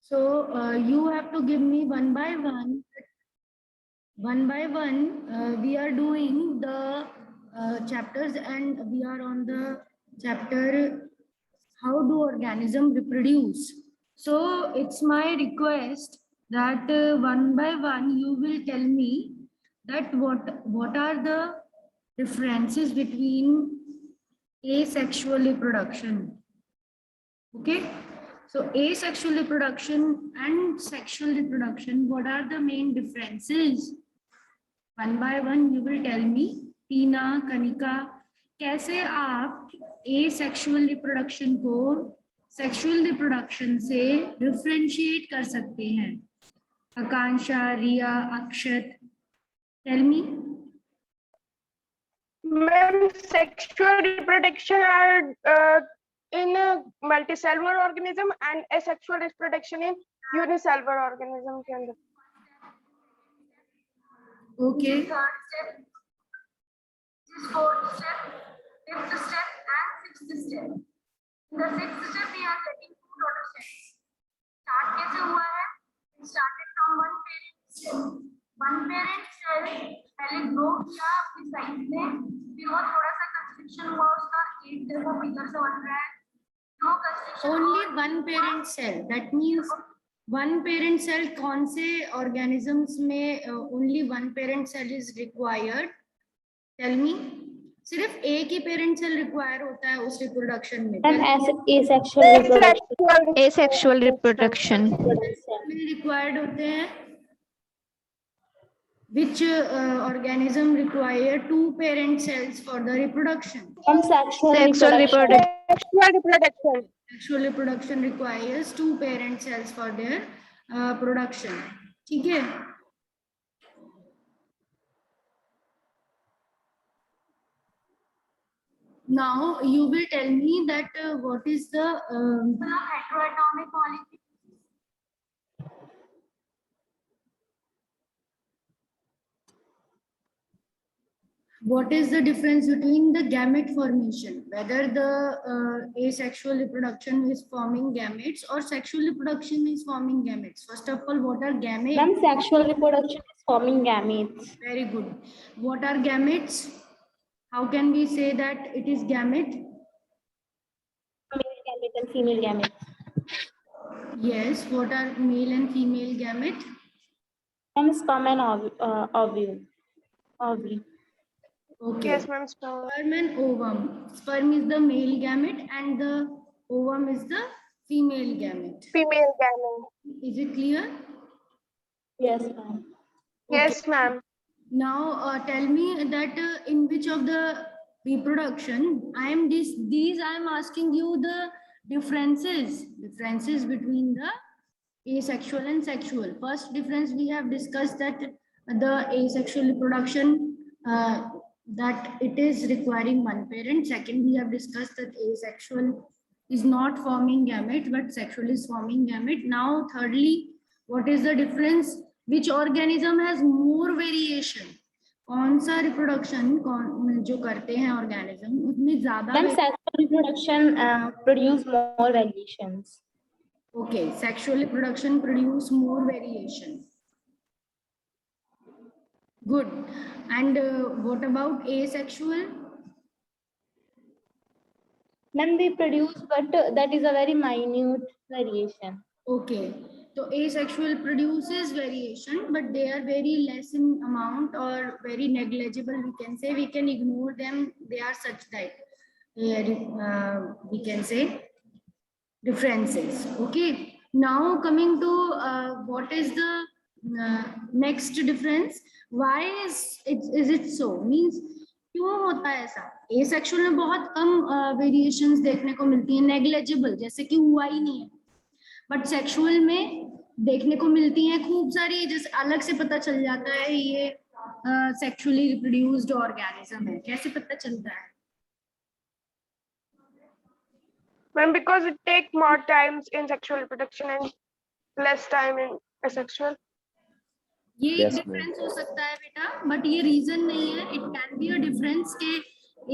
So you have to give me one by one. One by one, we are doing the chapters, and we are on the chapter how do organism reproduce. So it's my request that one by one you will tell me that what are the differences between asexual reproduction. Okay, so asexual reproduction and sexual reproduction, what are the main differences? One by one you will tell me. टीना, कनिका, कैसे आप asexual reproduction को sexual reproduction से differentiate कर सकते हैं? आकांक्षा, रिया, अक्षत, tell me. Ma'am, sexual reproduction are in a multicellular organism and asexual reproduction in unicellular organism के अंदर. Okay. Third step, this is fourth step, fifth step, and sixth step. In the sixth step, we are getting two daughter cells. Start कैसे हुआ है? It started from one parent cell. One parent cell पहले grow किया अपनी size में, फिर वो थोड़ा सा constriction हुआ उसका, एक देखो figure से बन रहा है. दो constriction. Only one parent cell. That means one parent cell कौन से organisms में only one parent cell is required? Tell me. सिर्फ एक ही parent cell require होता है उस reproduction में. asexual reproduction. Asexual reproduction. Required होते हैं. Which organism require two parent cells for the reproduction? Sexual reproduction. Sexual reproduction. Sexual reproduction requires two parent cells for their production. ठीक है? Now you will tell me that what is the Heteroatomic molecule. what is the difference between the gamete formation, whether the asexual reproduction is forming gametes or sexual reproduction is forming gametes? First of all, what are gametes? Ma'am, sexual reproduction is forming gametes. Very good. What are gametes? How can we say that it is gamete? Male gamete and female gamete. Yes. What are male and female gamete? Ma'am, sperm and ovule. Okay. Yes, ma'am. Sperm and ovum. Sperm is the male gamete and the ovum is the female gamete. Female gamete. Is it clear? Yes, ma'am. Yes, ma'am. Now tell me that in which of the reproduction I am asking you the differences between the asexual and sexual. First difference we have discussed that the asexual reproduction that it is requiring one parent. Second, we have discussed that asexual is not forming gamete but sexual is forming gamete. Now thirdly, what is the difference? Which organism has more variation? कौन सा reproduction जो करते हैं organism उसमें ज़्यादा? Then sexual reproduction produce more variations. Okay, sexual reproduction produce more variation. Good. And what about asexual? Then they produce, but that is a very minute variation. Okay. So asexual produces variation, but they are very less in amount or very negligible. We can say we can ignore them. They are such that we can say differences. Okay. Now coming to what is the next difference? Why is it so? Means क्यों होता है ऐसा? asexual में बहुत कम variations देखने को मिलती हैं, negligible, जैसे कि हुआ ही नहीं है. बट सेक्सुअल में देखने को मिलती हैं खूब सारी, जैसे अलग से पता चल जाता है ये सेक्सुअली रिप्रोड्यूस्ड ऑर्गेनिज्म है. कैसे पता चलता है? Ma'am, because it take more times in sexual reproduction and less time in asexual. ये एक डिफरेंस हो सकता है बेटा, बट ये रीजन नहीं है. It can be a difference के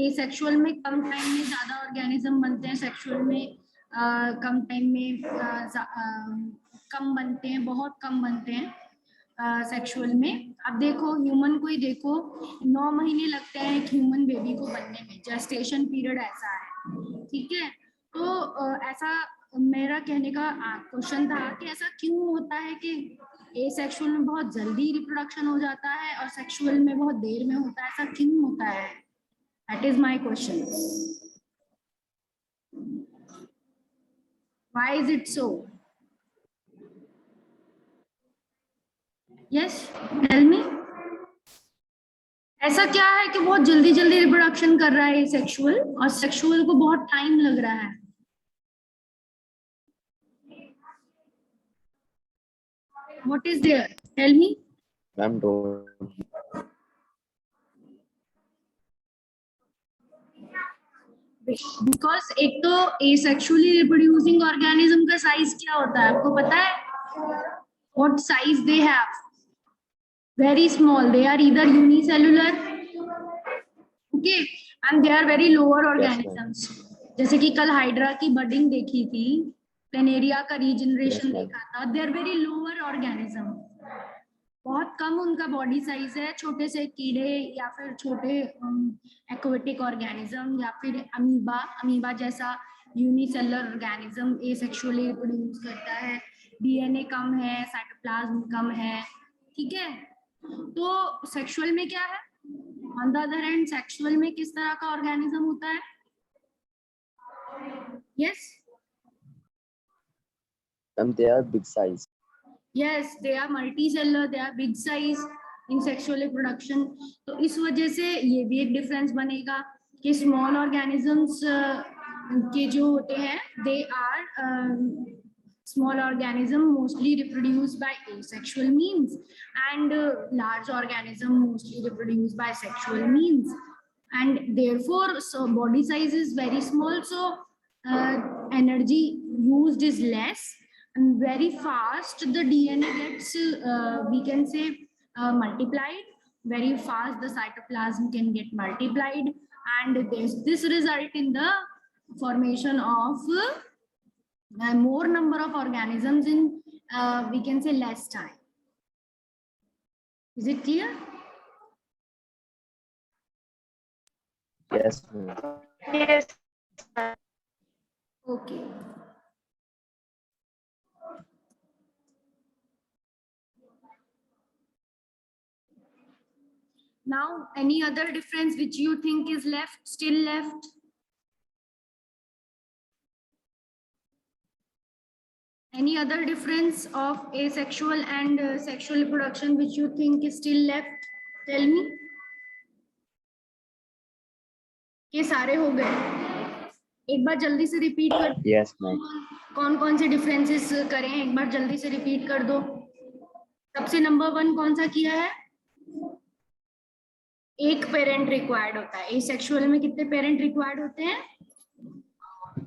एसेक्सुअल में कम टाइम में ज्यादा ऑर्गेनिज्म बनते हैं, सेक्सुअल में कम टाइम में कम बनते हैं, बहुत कम बनते हैं सेक्सुअल में। अब देखो ह्यूमन को ही देखो, 9 महीने लगते हैं एक ह्यूमन बेबी को बनने में, जेस्टेशन पीरियड ऐसा है, ठीक है। तो ऐसा मेरा कहने का क्वेश्चन था कि ऐसा क्यों होता है कि एसेक्सुअल में बहुत जल्दी रिप्रोडक्शन हो जाता है और सेक्सुअल में बहुत देर में होता है, ऐसा क्यों होता है? That is my question, why is it so? Yes, tell me. ऐसा क्या है कि बहुत जल्दी जल्दी रिप्रोडक्शन कर रहा है सेक्सुअल और सेक्सुअल को बहुत टाइम लग रहा है? What is there? Tell me. Ma'am don't. Because एक तो asexually reproducing organism का size क्या होता है आपको पता है? What size they have? Very small. They are either unicellular, okay, and they are very lower organisms. जैसे कि कल हाइड्रा की बडिंग देखी थी, प्लेनेरिया का रीजनरेशन Yes, ma'am. देखा था, they are very lower organism. बहुत कम उनका बॉडी साइज है, छोटे से कीड़े या फिर छोटे एक्वेटिक ऑर्गेनिज्म या फिर अमीबा जैसा यूनिसेलुलर ऑर्गेनिज्म एसेक्सुअली रिप्रोड्यूस करता है, डीएनए कम है, साइटोप्लाज्म कम है, ठीक है। तो सेक्सुअल में क्या है? On the other hand sexual में किस तरह का ऑर्गेनिज्म होता है? Yes, Ma'am, they are big size. yes, they are multicellular, they are big size in sexual reproduction. तो इस वजह से ये भी एक डिफरेंस बनेगा कि स्मॉल ऑर्गेनिजम्स के जो होते हैं they are small organism mostly reproduced by asexual means and large organism mostly reproduced by sexual means, and therefore so body size is very small, so energy used is less and very fast the DNA gets we can say multiplied very fast, the cytoplasm can get multiplied and this result in the formation of more number of organisms in we can say less time. Is it clear? Yes, ma'am. Yes. Okay. Now, any other difference which you think is left, still left? Any other difference of asexual and sexual reproduction which you think is still left? Tell me. ये सारे हो गए, एक बार जल्दी से repeat कर। Yes, ma'am. कौन कौन से डिफरेंसेस करें, एक बार जल्दी से रिपीट कर दो। सबसे नंबर 1 कौन सा किया है? एक पेरेंट रिक्वायर्ड होता है। एसेक्सुअल में कितने पेरेंट रिक्वायर्ड होते हैं?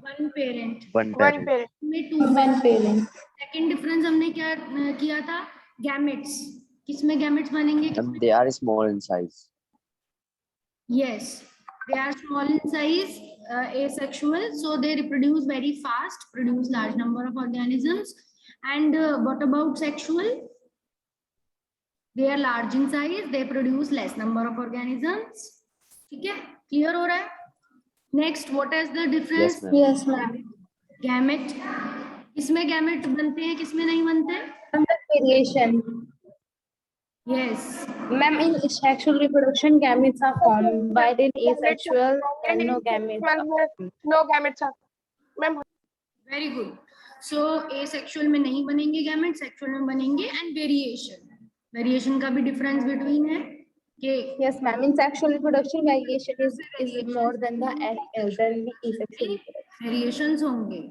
1 parent. One One parent. parent. में 2 One parent. सेकंड डिफरेंस हमने क्या किया था? गैमेट्स। किसमें गैमेट्स बनेंगे? Ma'am, they are small in size. Yes, they are small in size, asexual, so they reproduce very fast, produce large number of organisms. And what about sexual? They are large in size, they produce less number of organisms. ठीक है, clear हो रहा है? Next, what is the difference? Yes, ma'am. Yes, ma'am. Gamete. किसमें gamete बनते हैं, किसमें नहीं बनते? Variation. Yes. Ma'am, in sexual reproduction, gametes are formed, while in asexual, And no in gametes. sexual, no gametes are. Ma'am, Very good. So asexual में नहीं बनेंगे gamete, sexual में बनेंगे। एंड वेरिएशन का भी डिफरेंस बिटवीन है कि Yes, ma'am. In sexual reproduction, variation is more than the asexual reproduction. Variations होंगे।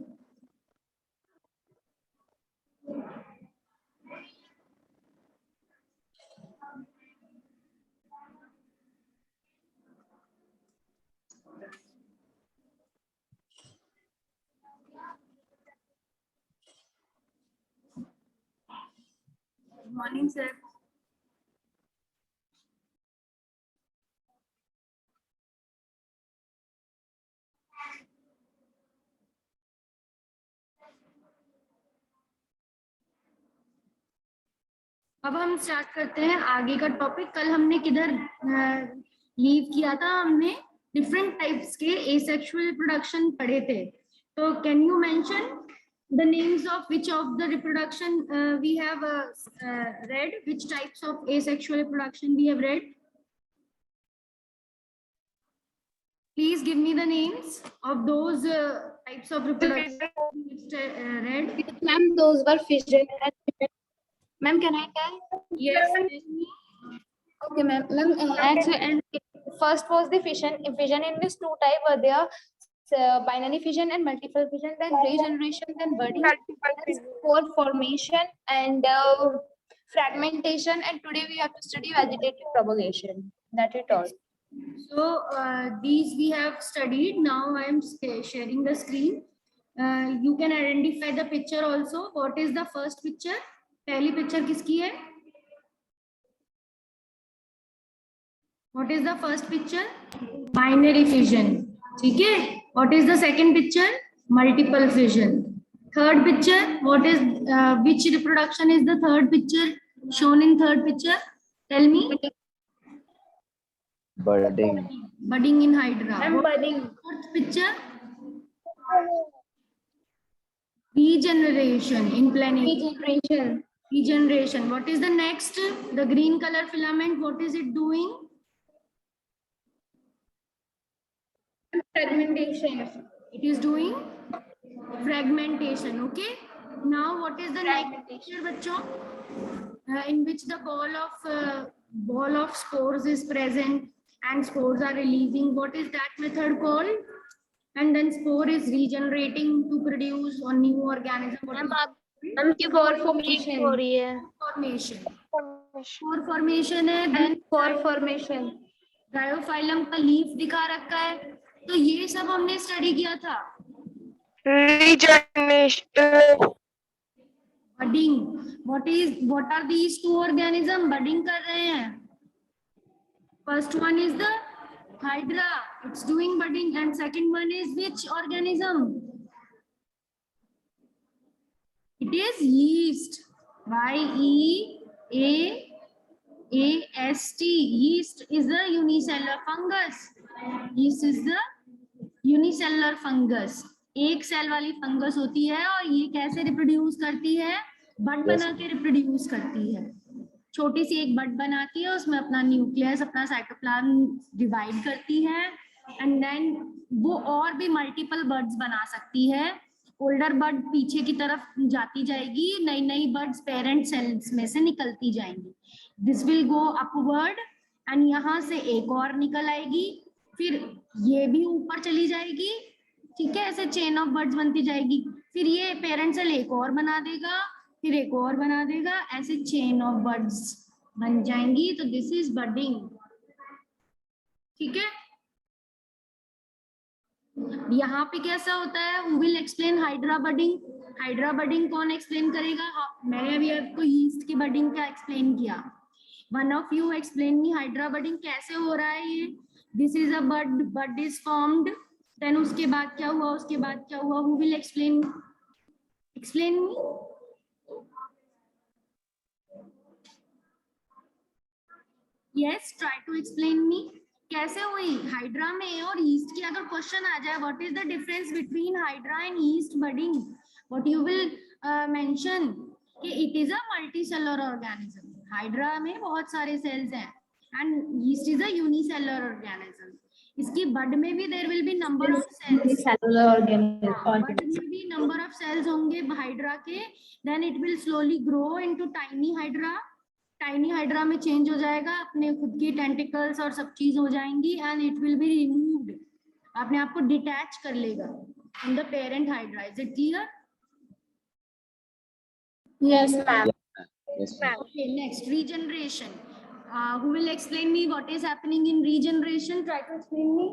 Good morning, sir. अब हम स्टार्ट करते हैं आगे का टॉपिक। कल हमने किधर लीव किया था? हमने डिफरेंट टाइप्स के एसेक्सुअल रिप्रोडक्शन पढ़े थे। तो can you mention the names of which of the reproduction we have read, which types of asexual reproduction we have read? Please give me the names of those types of reproduction which read. Ma'am, those were fission and ma'am, can I tell? Yes. Tell me. Okay, ma'am. Ma'am, actually, and first was the fission. Fission in this two type were there. Binary fission and multiple fission, then regeneration, then budding, Multiple then spore formation and fragmentation. And today we have to study vegetative propagation. That it all. So these we have studied. Now I am sharing the screen. You can identify the picture also. What is the first picture? पहली picture किसकी है? What is the first picture? Binary fission. ठीक है? What is the second picture? Multiple fission. Third picture. What is which reproduction is the third picture shown in third picture? Tell me. Budding. Budding in hydra. I'm budding. Fourth picture. Regeneration in planetary. Regeneration. Regeneration. What is the next? The green color filament. What is it doing? Fragmentation. It is doing fragmentation. Okay. Now, what is the next picture, bachcho? In which the ball of spores is present and spores are releasing. What is that method called? And then spore is regenerating to produce a new organism. What is Spore formation. formation? Spore formation है. Then Spore formation. Bryophyllum का leaf दिखा रखा है. तो ये सब हमने study किया था. regeneration. Budding. What are these two organisms budding कर रहे हैं? First one is the hydra. It's doing budding, and second one is which organism? It is yeast. YEAST. Yeast is the unicellular fungus. Yeast is the unicellular fungus. एक cell वाली fungus होती है और ये कैसे रिप्रोड्यूस करती है? बड बना के रिप्रोड्यूस करती है. छोटी सी एक बड बनाती है, उसमें अपना न्यूक्लियस, अपना साइटोप्लाज्म डिवाइड करती है, एंड देन वो और भी मल्टीपल बर्ड्स बना सकती है. ओल्डर बर्ड पीछे की तरफ जाती जाएगी, नई नई बर्ड्स पेरेंट सेल्स में से निकलती जाएंगी. This will go upward and यहाँ से एक और निकल आएगी, फिर ये भी ऊपर चली जाएगी. ठीक है, ऐसे चेन ऑफ बर्ड्स बनती जाएगी. फिर ये पेरेंट सेल एक और बना देगा, फिर एक और बना देगा, ऐसे चेन ऑफ बर्ड्स बन जाएंगी. तो दिस इज बडिंग. ठीक है. यहाँ पे कैसा होता है? Who will explain hydra budding? Hydra budding कौन एक्सप्लेन करेगा? मैंने अभी आपको यीस्ट की बडिंग का एक्सप्लेन किया. One of you explain me Hydra budding कैसे हो रहा है ये? This is a bud is formed, then उसके बाद क्या हुआ, उसके बाद क्या हुआ? Who will explain me? Yes, try to explain me. कैसे हुई हाइड्रा में और ईस्ट की? अगर क्वेश्चन आ जाए what is the difference between hydra and yeast budding, what you will mention? कि it is a multicellular organism. Hydra में बहुत सारे सेल्स हैं and yeast is a unicellular organism. इसकी बड में भी there will be number of cells. Cellular organism. Bud में भी नंबर ऑफ सेल्स होंगे हाइड्रा के. Then it will slowly grow into tiny hydra. Tiny hydra में change हो जाएगा, अपने खुद की टेंटिकल्स और सब चीज हो जाएंगी and it will be removed. अपने आप को डिटैच कर लेगा from the parent hydra. Is it clear? Yes, ma'am. Yes, ma'am. Okay, next regeneration. Who will explain me what is happening in regeneration? Try to explain me.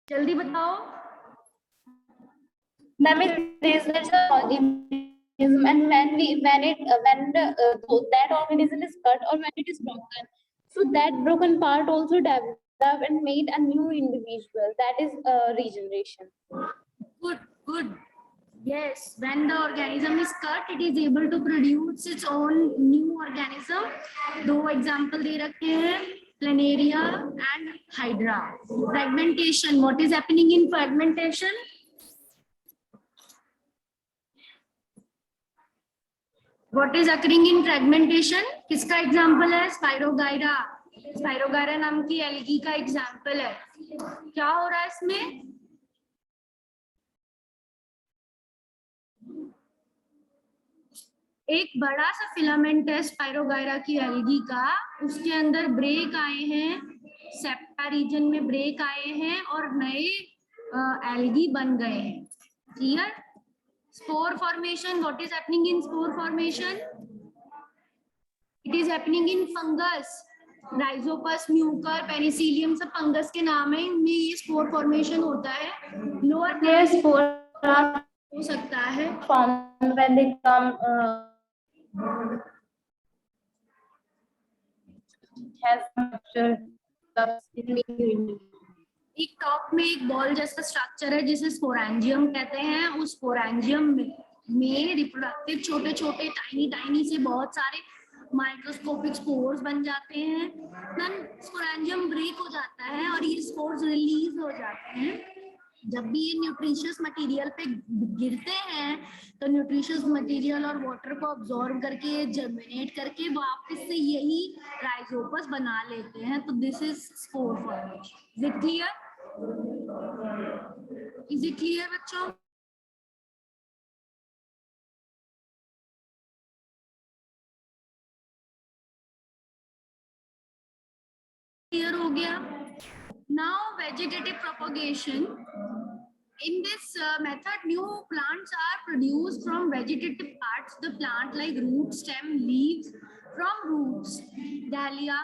जल्दी बताओ. Ma'am, this is an organism, and when that organism is cut or when it is broken, so that broken part also develop and made a new individual. That is regeneration. Good. Yes, when the organism is cut, it is able to produce its own new organism. दो example दे रखे हैं, planaria and hydra. Fragmentation. What is happening in fragmentation? What is occurring in fragmentation? किसका example है? Spirogyra. Spirogyra नाम की algae का example है. क्या हो रहा है इसमें? एक बड़ा सा फिलामेंट है स्पाइरोगायरा की एल्गी का, उसके अंदर ब्रेक आए हैं, सेप्टा रीजन में ब्रेक आए हैं और नए एल्गी बन गए हैं. Clear? Spore formation. What is happening in spore formation? It is happening in fungus. Rhizopus, Mucor, Penicillium सब फंगस के नाम है, इनमें ये स्पोर फॉर्मेशन होता है. लोअर Yes, spores are हो सकता है. formed when they come has structure एक टॉप में एक बॉल जैसा स्ट्रक्चर है जिसे स्पोरेंजियम कहते हैं. उस स्पोरेंजियम में रिप्रोडक्टिव छोटे छोटे टाइनी से बहुत सारे माइक्रोस्कोपिक स्पोर्स बन जाते हैं. देन स्पोरेंजियम ब्रेक हो जाता है और ये स्पोर्स रिलीज हो जाते हैं. जब भी ये न्यूट्रिशियस मटेरियल पे गिरते हैं तो न्यूट्रिशियस मटेरियल और वाटर को अब्सॉर्ब करके जर्मिनेट करके वापस से यही राइजोपस बना लेते हैं. तो this is spore formation. Is it clear? Is it clear बच्चों? क्लियर हो गया? Now vegetative propagation. In this method, new plants are produced from vegetative parts, the plant like root, stem, leaves, from roots, dahlia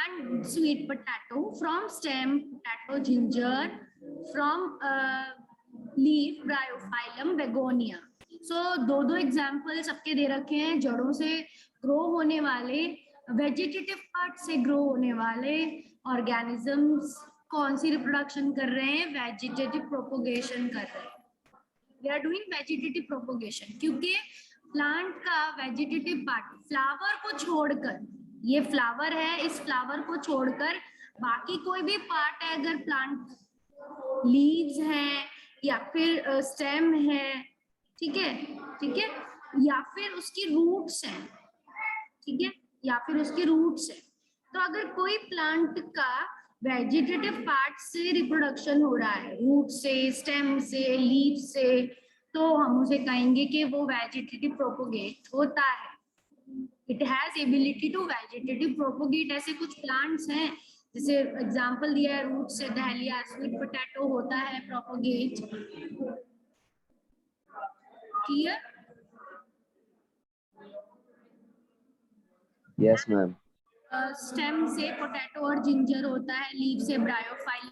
and sweet potato, from stem, potato, ginger, from leaf, bryophyllum, begonia. So दो example सबके दे रखे हैं. जड़ों से grow होने वाले, vegetative part से grow होने वाले ऑर्गेनिजम्स कौन सी रिप्रोडक्शन कर रहे हैं? वेजिटेटिव प्रोपोगेशन कर रहे हैं. We are doing vegetative propagation क्योंकि प्लांट का वेजिटेटिव पार्ट फ्लावर को छोड़कर, ये फ्लावर है, इस फ्लावर को छोड़कर बाकी कोई भी पार्ट है, अगर प्लांट लीव्स हैं या फिर स्टेम है, ठीक है, या फिर उसकी रूट्स हैं, ठीक है, या फिर उसकी रूट्स है. तो अगर कोई प्लांट का वेजिटेटिव पार्ट से रिप्रोडक्शन हो रहा है, रूट से, स्टेम से, लीफ से, तो हम उसे कहेंगे कि वो वेजिटेटिव प्रोपोगेट होता है. It has ability to vegetative propagate. ऐसे कुछ प्लांट्स हैं जैसे एग्जांपल दिया है, रूट से डहलिया, स्वीट पोटैटो होता है propagate. Clear? Yes, ma'am. Stem से पोटैटो और जिंजर होता है, लीफ से ब्रायोफाइल.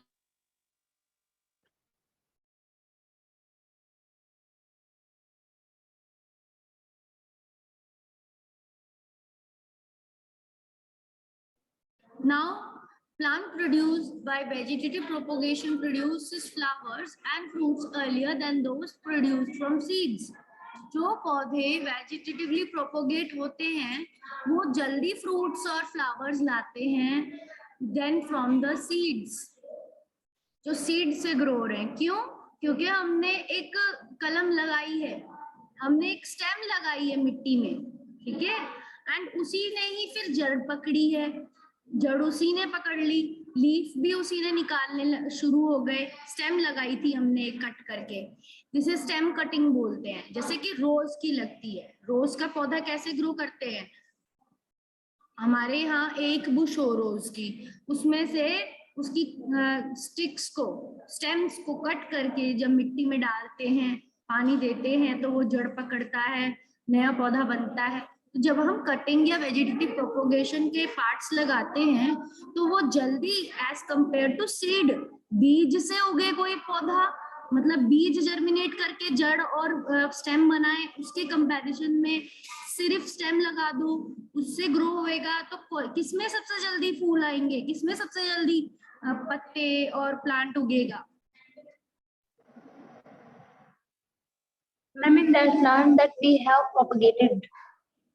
Now, plant produced by vegetative propagation produces flowers and fruits earlier than those produced from seeds. जो पौधे वेजिटेटिवली प्रोपोगेट होते हैं वो जल्दी फ्रूट्स और फ्लावर्स लाते हैं देन फ्रॉम द सीड्स, जो सीड से ग्रो हो रहे हैं. क्यों? क्योंकि हमने एक कलम लगाई है, हमने एक स्टेम लगाई है मिट्टी में, ठीक है, एंड उसी ने ही फिर जड़ पकड़ी है, जड़ उसी ने पकड़ ली, लीफ भी उसी ने निकालने शुरू हो गए, स्टेम लगाई थी हमने कट करके, जिसे स्टेम कटिंग बोलते हैं. जैसे कि रोज की लगती है, रोज का पौधा कैसे ग्रो करते हैं? हमारे यहाँ एक बुश हो रोज की, उसमें से उसकी स्टिक्स को, स्टेम्स को कट करके जब मिट्टी में डालते हैं, पानी देते हैं, तो वो जड़ पकड़ता है, नया पौधा बनता है. तो जब हम कटिंग या वेजिटेटिव प्रोपोगेशन के पार्ट्स लगाते हैं तो वो जल्दी एज कंपेयर टू सीड, बीज से उगे कोई पौधा, मतलब बीज जर्मिनेट करके जड़ और स्टेम बनाए, उसके कंपैरिजन में सिर्फ स्टेम लगा दो, उससे ग्रो होएगा. तो किसमें सबसे जल्दी फूल आएंगे, किसमें सबसे जल्दी पत्ते और plant उगेगा? I mean that plant that we have propagated.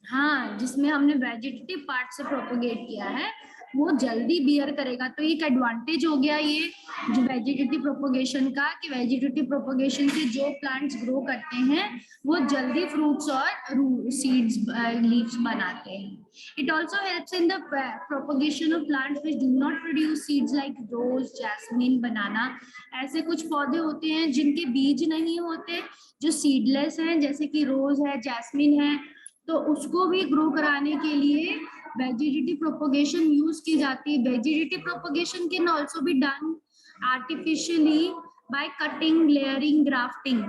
हाँ, जिसमें हमने वेजिटेटिव पार्ट से प्रोपोगेट किया है वो जल्दी बियर करेगा। तो एक एडवांटेज हो गया ये जो वेजिटेटिव प्रोपोगेशन का, कि वेजिटेटिव प्रोपोगेशन से जो प्लांट्स ग्रो करते हैं वो जल्दी फ्रूट्स और सीड्स लीव्स बनाते हैं। It also helps in the propagation of plants which do not produce seeds like rose, jasmine, banana. ऐसे कुछ पौधे होते हैं जिनके बीज नहीं होते, जो सीडलेस हैं, जैसे कि रोज है, जैस्मिन है, तो उसको भी ग्रो कराने के लिए वेजिटेटिव प्रोपोगेशन यूज की जाती है। Vegetative propagation can also be done artificially by cutting, layering, grafting.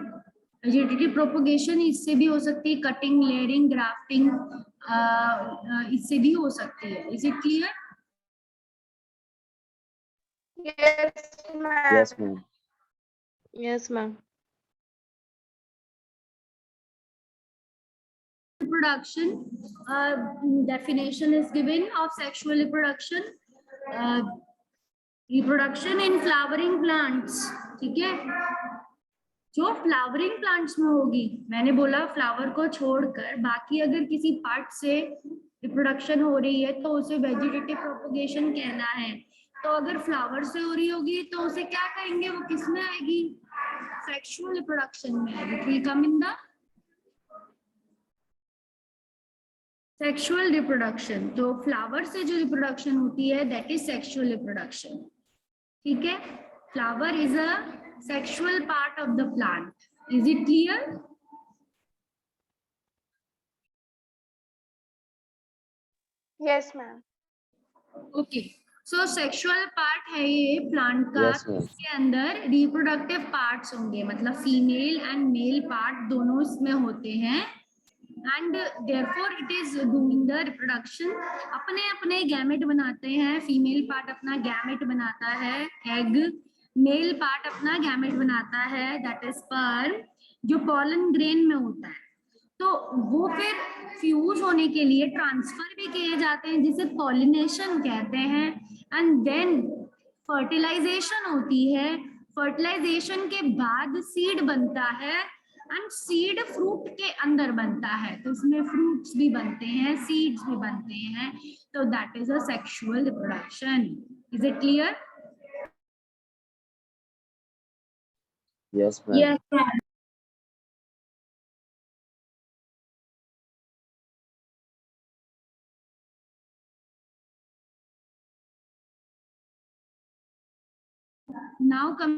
Vegetative propagation इससे भी हो सकती है, कटिंग, लेयरिंग, ग्राफ्टिंग इससे भी हो सकती है। Is it clear? Yes, ma'am. Yes, ma'am. Yes, ma'am. Reproduction, definition is given of sexual reproduction. Reproduction in flowering plants, ठीक है, जो फ्लावरिंग प्लांट्स में होगी। मैंने बोला फ्लावर को छोड़कर बाकी अगर किसी पार्ट से रिप्रोडक्शन हो रही है तो उसे वेजिटेटिव प्रोपोगेशन कहना है। तो अगर फ्लावर से हो रही होगी तो उसे क्या कहेंगे, वो किस में आएगी, सेक्सुअल रिप्रोडक्शन में आएगी। It will come in the sexual reproduction. तो फ्लावर से जो रिप्रोडक्शन होती है दैट इज सेक्सुअल रिप्रोडक्शन, ठीक है। Flower is a sexual part of the plant. Is it clear? Yes, ma'am. Okay, so sexual part है ये प्लांट का। Yes, ma'am. इसके अंदर रिप्रोडक्टिव पार्ट्स होंगे, मतलब फीमेल एंड मेल पार्ट दोनों इसमें होते हैं। And therefore it is doing the reproduction. अपने अपने गैमेट बनाते हैं। फीमेल पार्ट अपना गैमेट बनाता है एग, मेल पार्ट अपना गैमेट बनाता है दैट इज स्पर्म, जो पॉलन ग्रेन में होता है। तो वो फिर फ्यूज होने के लिए ट्रांसफर भी किए जाते हैं जिसे पॉलिनेशन कहते हैं। एंड देन फर्टिलाइजेशन होती है। फर्टिलाइजेशन के बाद सीड बनता है एंड सीड फ्रूट के अंदर बनता है। तो इसमें फ्रूट्स भी बनते हैं, सीड्स भी बनते हैं। तो that is a sexual reproduction. Is it clear? Yes, ma'am. Yes. Now come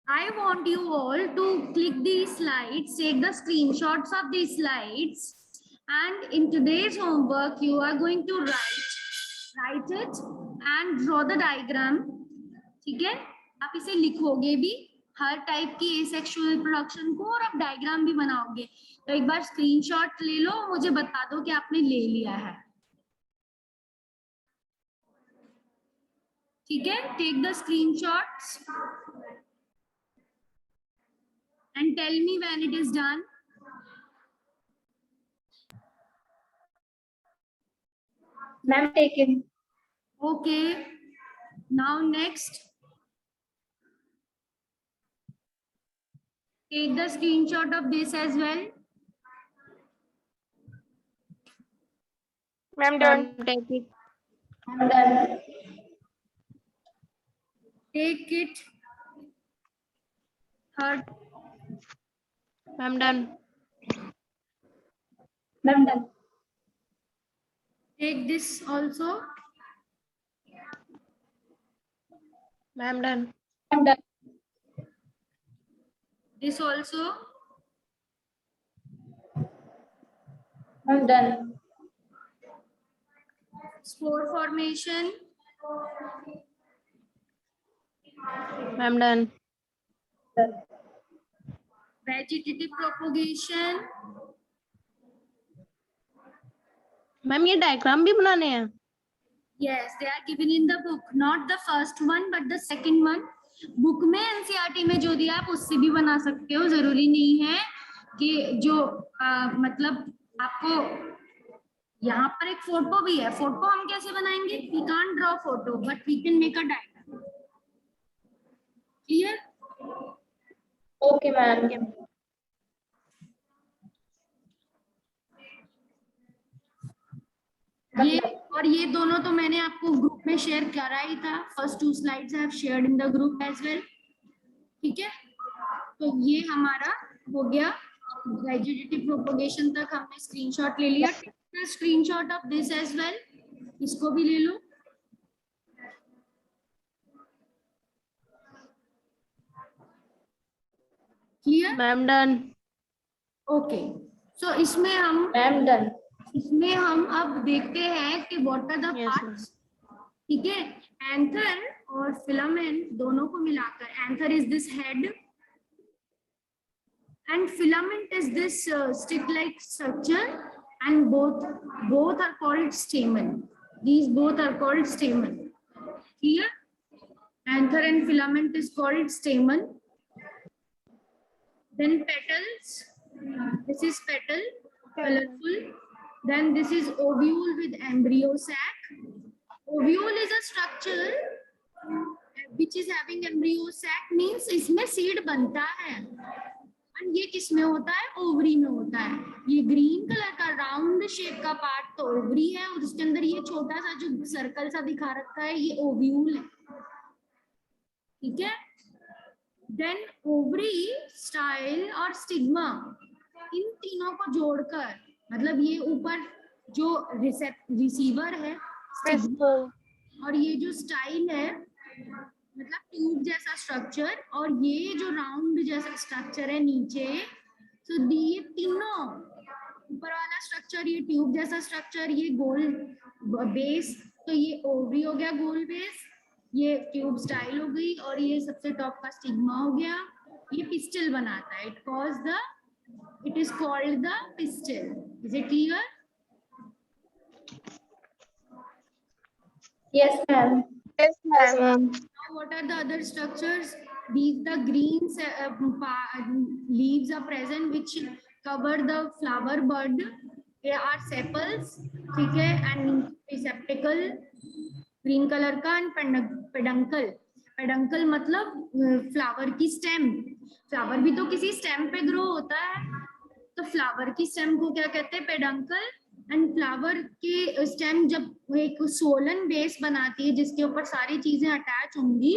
I want you all to click these slides, take the screenshots of these slides, and in today's homework, you are going to write it and draw the diagram. ठीक है, आप इसे लिखोगे भी हर type की asexual reproduction को, और आप डायग्राम भी बनाओगे। तो एक बार स्क्रीनशॉट ले लो, मुझे बता दो कि आपने ले लिया है। ठीक है, take the screenshots and tell me when it is done. Ma'am, taken. Okay, now next, take the screenshot of this as well. Ma'am, done. Take it. I'm done. Take it. Third. Ma'am, done. Ma'am, done. Take this also. Ma'am, done. Ma'am, done. This also. Ma'am, done. Spore formation. Ma'am, done. Done. Vegetative propagation. Ma'am ये diagram भी बनाने हैं? Yes, they are given in the book. Not the first one, but the second one. Book में NCERT में जो दिया आप उससे भी बना सकते हो. जरूरी नहीं है कि जो मतलब आपको यहाँ पर एक फोटो भी है. फोटो हम कैसे बनाएंगे? We can't draw photo, but we can make a diagram. Clear? Okay, ma'am. ये और ये दोनों तो मैंने आपको ग्रुप में शेयर करा ही था. First 2 slides I have shared in the group as well. ठीक है, तो ये हमारा हो गया. वेजिटेटिव प्रोपगेशन तक हमने स्क्रीनशॉट ले लिया. Screenshot of this as well. इसको भी ले लो. Clear? Ma'am, done. Okay, so इसमें हम अब देखते हैं कि what are the Yes, parts. ठीक है, एंथर और फिलामेंट दोनों को मिलाकर anther is this head and filament is this stick like structure and both are called stamen. These both are called stamen. Clear? Anther and filament is called stamen. Then petals. This is petal, colorful. Then this is ovule with embryo sac. Ovule is a structure which is having embryo sac, means इसमें seed बनता है. And ये किस में होता है? Ovary में होता है. ये ग्रीन कलर का राउंड शेप का पार्ट तो ओवरी है और उसके अंदर ये छोटा सा जो सर्कल सा दिखा रखा है ये ओव्यूल है. ठीक है. देन ओवरी, स्टाइल और स्टिग्मा, इन तीनों को जोड़कर, मतलब ये ऊपर जो रिसीवर है स्टिग्मा, और ये जो स्टाइल है मतलब ट्यूब जैसा स्ट्रक्चर, और ये जो राउंड जैसा स्ट्रक्चर है नीचे, तो ये तीनों, ऊपर वाला स्ट्रक्चर ये ट्यूब जैसा स्ट्रक्चर, ये गोल बेस, तो ये ओवरी हो गया गोल बेस, ये ट्यूब स्टाइल हो गई, और ये सबसे टॉप का स्टिग्मा हो गया. ये पिस्टल बनाता है. It is called the pistol. Is it clear? Yes, ma'am. Yes, ma'am. Now, what are the other structures? These the green leaves are present which cover the flower bud. They are sepals. ठीक है, and receptacle green color का, and peduncle. Peduncle मतलब flower की stem. Flower भी तो किसी stem पे grow होता है, तो फ्लावर की स्टेम को क्या कहते हैं? पेडंकल. एंड फ्लावर की स्टेम जब एक सोलन बेस बनाती है जिसके ऊपर सारी चीजें अटैच होंगी,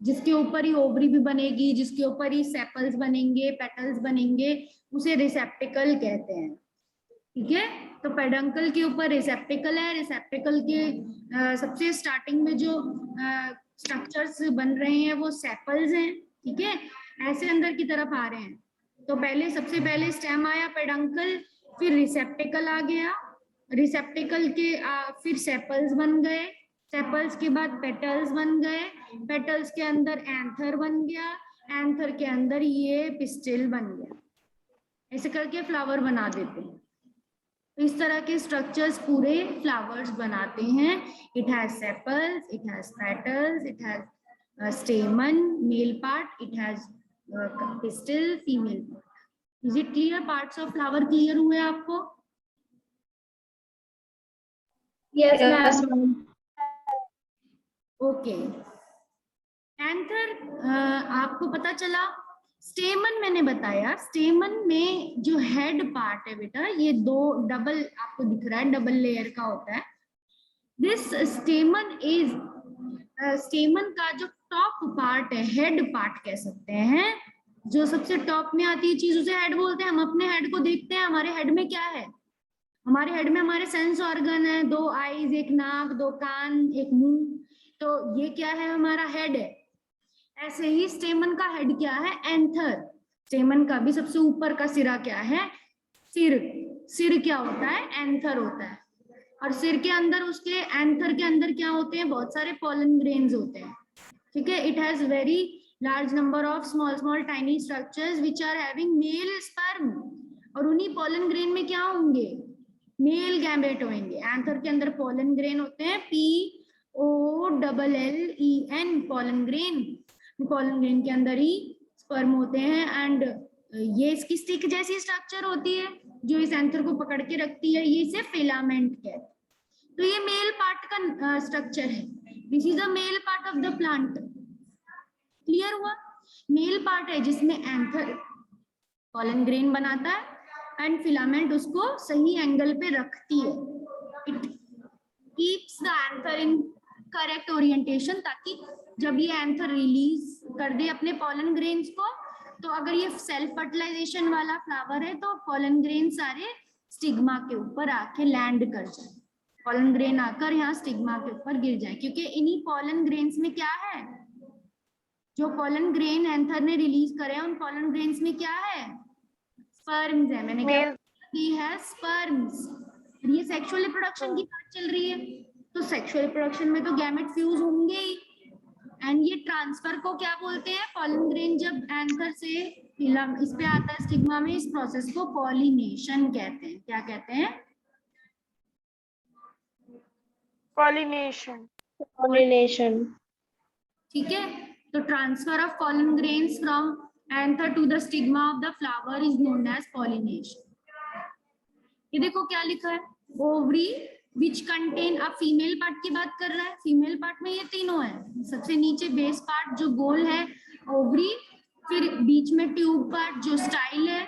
जिसके ऊपर ही ओवरी भी बनेगी, जिसके ऊपर ही सेपल्स बनेंगे, पेटल्स बनेंगे, उसे रिसेप्टिकल कहते हैं. ठीक है, तो पेडंकल के ऊपर रिसेप्टिकल है. रिसेप्टिकल के सबसे स्टार्टिंग में जो स्ट्रक्चर्स बन रहे हैं वो सेपल्स हैं. ठीक है, ऐसे अंदर की तरफ आ रहे हैं. तो पहले सबसे पहले स्टेम आया पेडंकल, फिर रिसेप्टिकल आ गया, रिसेप्टिकल के फिर सेपल्स बन गए, सेपल्स के बाद पेटल्स बन गए, पेटल्स के अंदर एंथर बन गया, एंथर के अंदर ये पिस्टिल बन गया. ऐसे करके फ्लावर बना देते हैं. तो इस तरह के स्ट्रक्चर्स पूरे फ्लावर्स बनाते हैं. It has sepals, it has petals, it has स्टेमन male part, it has pistil female part. Is it clear? Parts of flower clear हुए आपको? Yes, ma'am. ओके. एंथर आपको पता चला. स्टेमन मैंने बताया, स्टेमन में जो हेड पार्ट है बेटा, ये दो डबल आपको दिख रहा है, डबल लेयर का होता है. दिस स्टेमन इज, स्टेमन का जो टॉप पार्ट है, हेड पार्ट कह सकते हैं, जो सबसे टॉप में आती है चीज उसे हेड बोलते हैं। हम अपने हेड को देखते हैं, हमारे हेड में क्या है, हमारे हेड में हमारे सेंस ऑर्गन है, 2 आईज, 1 नाक, 2 कान, 1 मुंह, तो ये क्या है, हमारा हेड है। ऐसे ही स्टेमन का हेड क्या है, एंथर। स्टेमन का भी सबसे ऊपर का सिरा क्या है, सिर। सिर क्या होता है, एंथर होता है। और सिर के अंदर, उसके एंथर के अंदर क्या होते हैं, बहुत सारे पॉलन ग्रेन्स होते हैं। ठीक है, it has very large number of small tiny structures which are having male sperm. और उन्हीं पॉलन ग्रेन में क्या होंगे, मेल गैमेट होंगे। एंथर के अंदर पॉलन ग्रेन होते हैं, POLLEN, pollen grain. Pollen grain के अंदर ही स्पर्म होते हैं। एंड ये इसकी स्टिक जैसी स्ट्रक्चर होती है जो इस एंथर को पकड़ के रखती है, ये इसे फिलामेंट कहते हैं। तो ये मेल पार्ट का स्ट्रक्चर है। This is a male part of the plant. Clear हुआ? मेल पार्ट है जिसमें एंथर पॉलन ग्रेन बनाता है एंड फिलामेंट उसको सही एंगल पे रखती है। It keeps the anther in correct orientation, ताकि जब ये एंथर रिलीज कर दे अपने पॉलन ग्रेन्स को, तो अगर ये सेल्फ फर्टिलाइजेशन वाला फ्लावर है तो पॉलन ग्रेन सारे स्टिग्मा के ऊपर आके लैंड कर जाए। पॉलन ग्रेन आकर यहाँ स्टिग्मा के ऊपर गिर जाए, क्योंकि इन्हीं पॉलन ग्रेन्स में क्या है, जो पॉलन ग्रेन एंथर ने रिलीज करे हैं उन पॉलन ग्रेन्स में क्या है, स्पर्म्स है। मैंने क्या की है, स्पर्म्स। ये सेक्सुअल रिप्रोडक्शन की बात चल रही है, तो सेक्सुअल रिप्रोडक्शन में तो गैमेट फ्यूज होंगे ही। एंड ये ट्रांसफर को क्या बोलते हैं, पॉलन ग्रेन जब एंथर से इस पे आता है स्टिग्मा में, इस प्रोसेस को पॉलिनेशन कहते हैं। क्या कहते हैं, Pollination. Pollination. ठीक है। तो transfer of pollen grains from anther to the stigma of the flower is known as pollination. ये देखो क्या लिखा है, ओवरी विच कंटेन, अब फीमेल पार्ट की बात कर रहा है। फीमेल पार्ट में ये तीनों है। सबसे नीचे बेस पार्ट जो गोल है, ओवरी, फिर बीच में ट्यूब पार्ट जो स्टाइल है,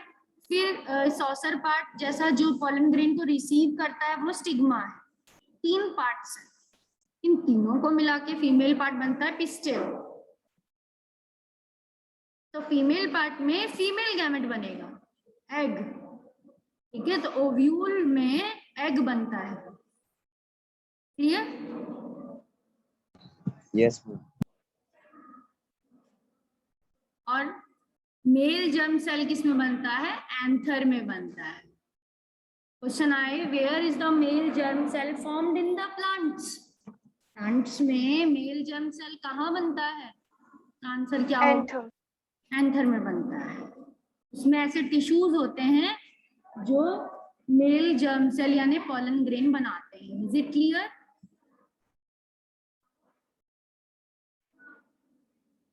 फिर सॉसर पार्ट जैसा जो पॉलन ग्रेन को रिसीव करता है वो स्टिग्मा है। 3 पार्ट्स हैं, इन तीनों को मिला के फीमेल पार्ट बनता है पिस्टिल। तो फीमेल पार्ट में फीमेल गैमेट बनेगा, एग। ठीक है, तो ओव्यूल में एग बनता है। क्लियर? Yes, ma'am. और मेल जर्म सेल किसमें बनता है, एंथर में बनता है। क्वेश्चन आए, where is the male germ cell formed in the plants. Plants में मेल जर्म सेल कहाँ बनता है, आंसर क्या होगा, Anther. एंथर में बनता है। उसमें ऐसे टिश्यूज होते हैं जो मेल जर्म सेल यानी पॉलन ग्रेन बनाते हैं। Is it clear?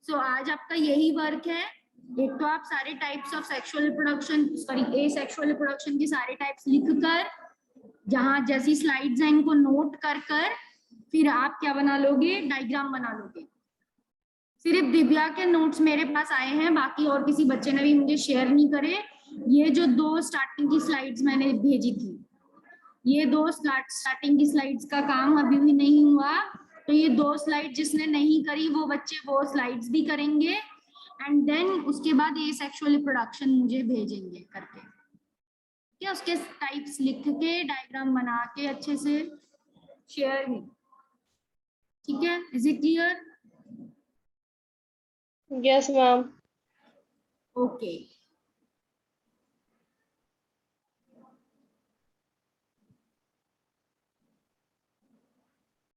सो आज आपका यही वर्क है। एक तो आप सारे types of sexual reproduction, sorry asexual reproduction के सारे टाइप्स लिखकर, जहां जैसी स्लाइड्स हैं इनको नोट कर कर फिर आप क्या बना लोगे, डायग्राम बना लोगे। सिर्फ दिव्या के नोट्स मेरे पास आए हैं, बाकी और किसी बच्चे ने भी मुझे शेयर नहीं करे। ये जो 2 स्टार्टिंग की स्लाइड्स मैंने भेजी थी, ये 2 स्टार्टिंग की स्लाइड्स का काम अभी भी नहीं हुआ, तो ये 2 स्लाइड जिसने नहीं करी वो बच्चे वो स्लाइड्स भी करेंगे एंड देन उसके बाद ये सेक्सुअल रिप्रोडक्शन मुझे भेजेंगे करके। क्या उसके टाइप्स लिख के डायग्राम बना के अच्छे से शेयर भी। ठीक है, is it clear? Yes, ma'am. Okay